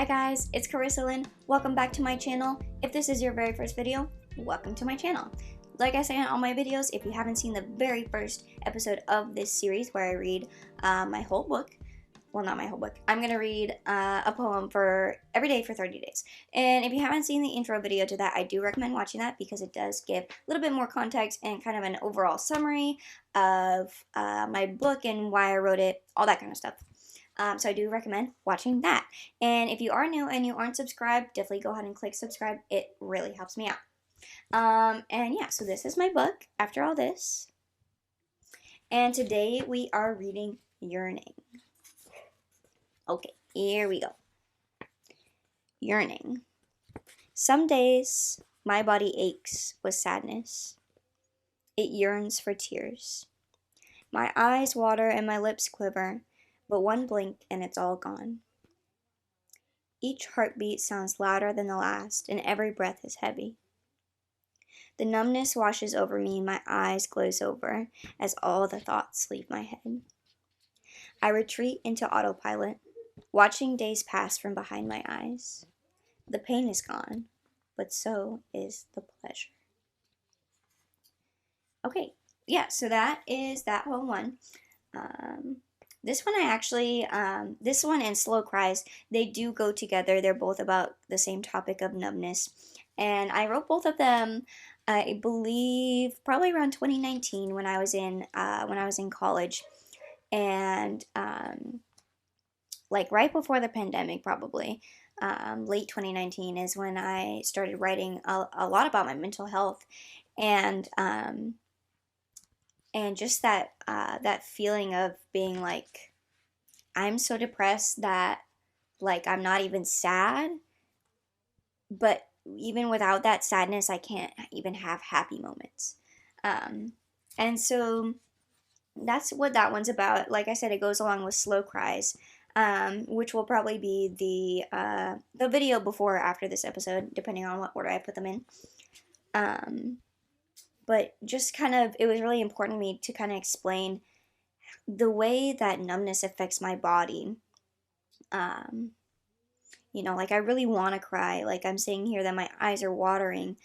Hi guys, it's Carissa Lynn. Welcome back to my channel. If this is your very first video, welcome to my channel. Like I say in all my videos, if you haven't seen the very first episode of this series where I read my whole book, well, not my whole book, I'm going to read a poem for every day for 30 days. And if you haven't seen the intro video to that, I do recommend watching that because it does give a little bit more context and kind of an overall summary of my book and why I wrote it, all that kind of stuff. So I do recommend watching that. And if you are new and you aren't subscribed, definitely go ahead and click subscribe. It really helps me out. And yeah, so this is my book, After All This. And today we are reading Yearning. Okay, here we go. Yearning. Some days my body aches with sadness. It yearns for tears. My eyes water and my lips quiver, but one blink and it's all gone. Each heartbeat sounds louder than the last, and every breath is heavy. The numbness washes over me and my eyes glaze over as all the thoughts leave my head. I retreat into autopilot, watching days pass from behind my eyes. The pain is gone, but so is the pleasure. Okay, yeah, so that is that whole one. This one I actually, this one and Slow Cries, they do go together. They're both about the same topic of numbness. And I wrote both of them, I believe, probably around 2019 when I was in college. And, like right before the pandemic, probably, late 2019 is when I started writing a lot about my mental health. And just that that feeling of being like, I'm so depressed that like I'm not even sad, but even without that sadness, I can't even have happy moments. And so that's what that one's about. Like I said, it goes along with Slow Cries, which will probably be the video before or after this episode, depending on what order I put them in. But just kind of, it was really important to me to kind of explain the way that numbness affects my body. You know, like I really want to cry. Like I'm saying here that my eyes are watering,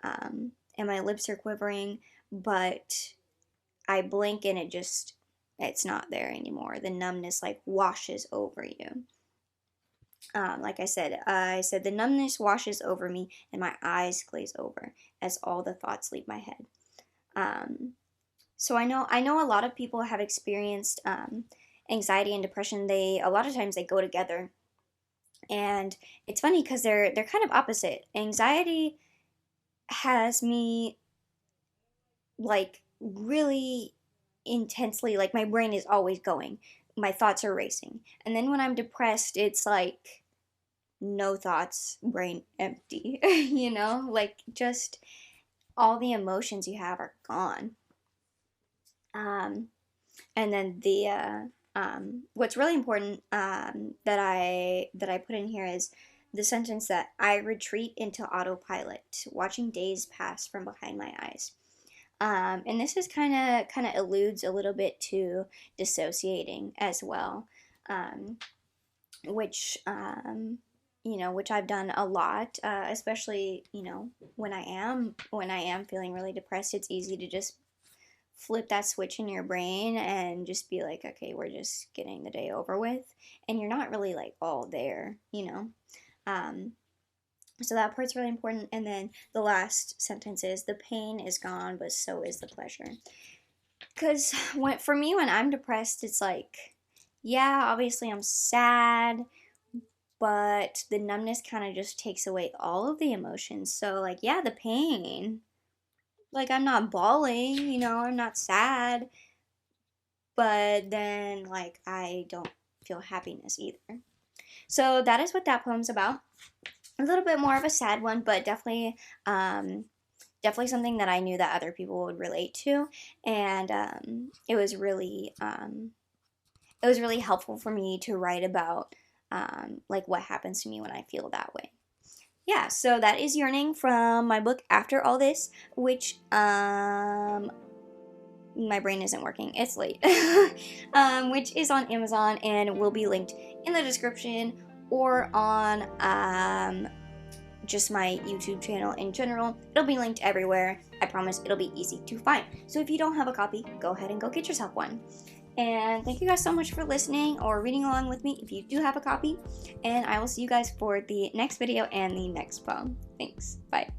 and my lips are quivering, but I blink and it's not there anymore. The numbness like washes over you. Like I said the numbness washes over me and my eyes glaze over as all the thoughts leave my head. So I know a lot of people have experienced anxiety and depression. A lot of times they go together, and it's funny because they're kind of opposite. Anxiety has me like really intensely, like my brain is always going, my thoughts are racing, and then when I'm depressed, it's like no thoughts, brain empty. You know, like just all the emotions you have are gone. And then what's really important that I put in here is the sentence that I retreat into autopilot, watching days pass from behind my eyes. And this is kind of alludes a little bit to dissociating as well, which you know, which I've done a lot, especially, you know, when I am feeling really depressed. It's easy to just flip that switch in your brain and just be like, okay, we're just getting the day over with, and you're not really like all there, you know. So that part's really important. And then the last sentence is, the pain is gone, but so is the pleasure. Because for me, when I'm depressed, it's like, yeah, obviously I'm sad, but the numbness kind of just takes away all of the emotions. So like, yeah, the pain, like I'm not bawling, you know, I'm not sad, but then like I don't feel happiness either. So that is what that poem's about. A little bit more of a sad one, but definitely something that I knew that other people would relate to, and it was really helpful for me to write about like what happens to me when I feel that way. Yeah, so that is Yearning from my book After All This, which my brain isn't working, it's late, which is on Amazon and will be linked in the description or on just my YouTube channel in general. It'll be linked everywhere. I promise it'll be easy to find. So if you don't have a copy, go ahead and go get yourself one. And thank you guys so much for listening or reading along with me if you do have a copy. And I will see you guys for the next video and the next poem. Thanks. Bye.